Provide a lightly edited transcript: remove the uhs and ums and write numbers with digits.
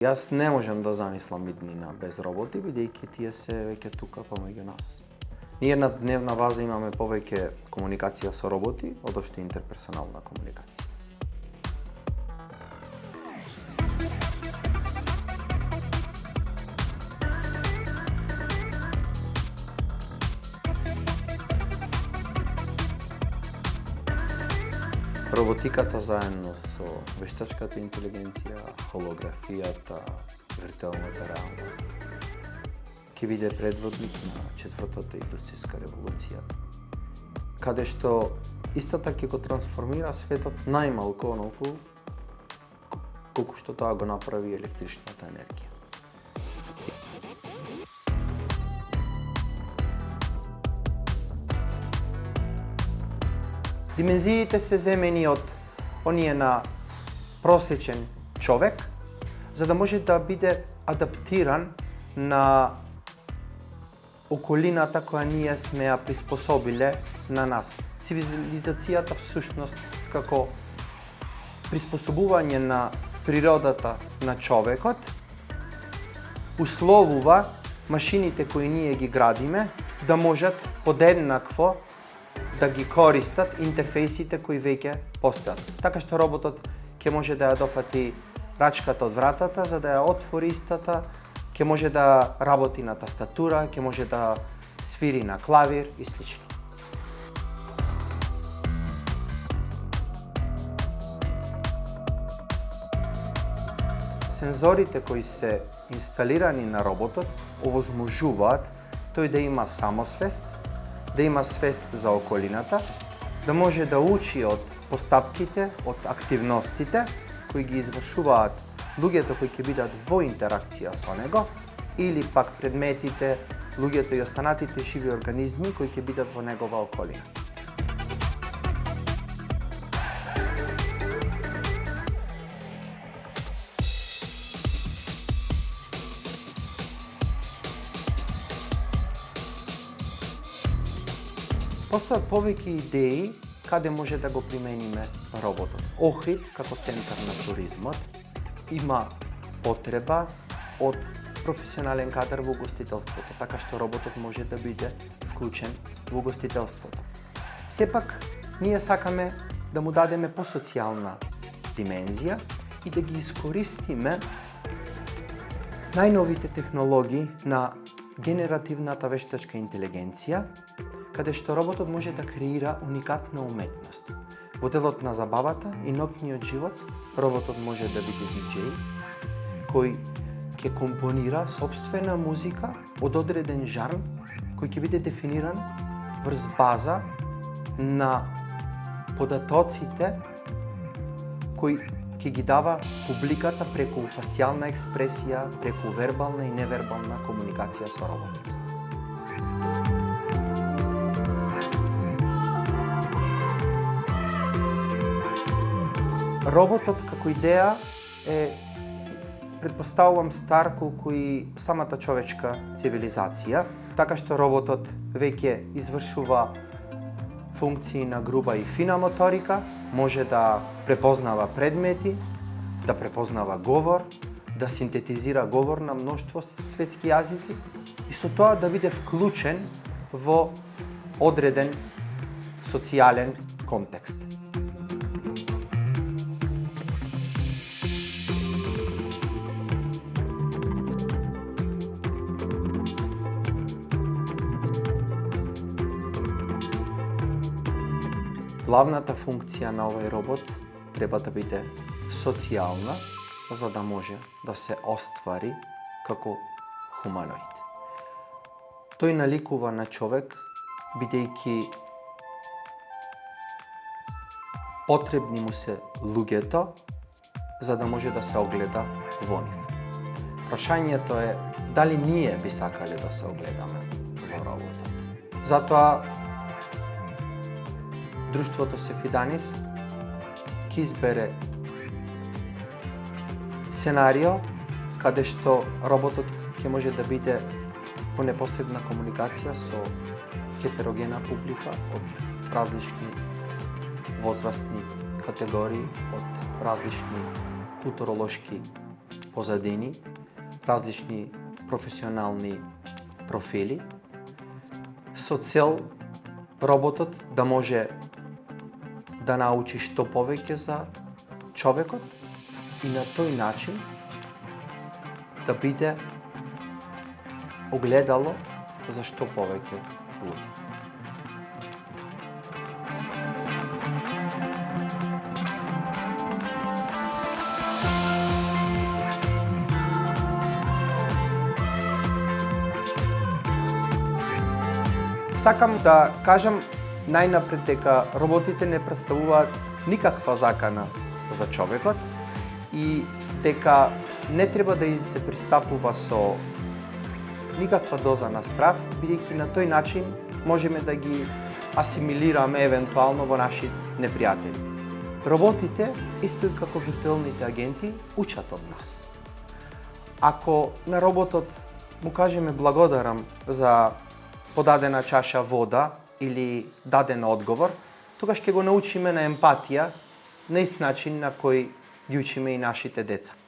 Јас не можам да замислам иднина без роботи, бидејќи тие се веќе тука помеѓу нас. Ние на дневна база имаме повеќе комуникација со роботи, одошто интерперсонална комуникација. Роботиката заедно со вештачката интелигенција, холографијата, виртуелната реалност ќе биде предводник на четвртата индустријска револуција, каде што истата ќе го трансформира светот најмалку онолку колку што тоа го направи електричната енергија. Димензиите се земени од оние на просечен човек, за да може да биде адаптиран на околината која ние сме ја приспособиле на нас. Цивилизацијата всушност како приспособување на природата на човекот условува машините кои ние ги градиме да можат подеднакво да ги користат интерфејсите кои веќе постојат. Така што роботот ќе може да ја дофати рачката од вратата за да ја отвори истата, ќе може да работи на тастатура, ќе може да свири на клавир и слично. Сензорите кои се инсталирани на роботот овозможуваат тој да има самосвест, да има свест за околината, да може да учи од постапките, од активностите кои ги извршуваат луѓето кои ќе бидат во интеракција со него, или пак предметите, луѓето и останатите живи организми кои ќе бидат во негова околина. Постојат повеќе идеи каде може да го примениме роботот. Охрид, како центар на туризмот, има потреба од професионален кадар во угостителството, така што роботот може да биде вклучен во угостителството. Сепак, ние сакаме да му дадеме посоцијална димензија и да ги искористиме најновите технологии на генеративната вештачка интелигенција, каде што роботот може да креира уникатна уметност. Во делот на забавата и ноќниот живот, роботот може да биде диџеј, кој ќе компонира сопствена музика од одреден жанр, кој ќе биде дефиниран врз база на податоците кои ќе ги дава публиката преку фасцијална експресија, преку вербална и невербална комуникација со роботот. Роботот како идеја е, предпоставувам, стар колку и самата човечка цивилизација, така што роботот веќе извршува функции на груба и фина моторика, може да препознава предмети, да препознава говор, да синтетизира говор на мноштво светски јазици и со тоа да биде вклучен во одреден социјален контекст. Главната функција на овој робот треба да биде социјална, за да може да се оствари како хуманоид. Тој наликува на човек, бидејќи потребни му се луѓето, за да може да се огледа во нив. Прашањето е дали ние би сакале да се огледаме во роботот. Затоа Друштвото Сефиданис ќе избере сценарио каде што роботот ќе може да биде во непосредна комуникација со хетерогена публика од различни возрастни категории, од различни културолошки позадини, различни професионални профили, со цел роботот да може да научи што повеќе за човекот и на тој начин да биде огледало за што повеќе луѓе. Сакам да кажам најнапред дека роботите не претставуваат никаква закана за човекот и дека не треба да се пристапува со никаква доза на страв, бидејќи на тој начин можеме да ги асимилираме евентуално во наши непријатели. Роботите, исто и како виртуелните агенти, учат од нас. Ако на роботот му кажеме благодарам за подадена чаша вода или даден одговор, тогаш ќе го научиме на емпатија на ист начин на кој ги учиме и нашите деца.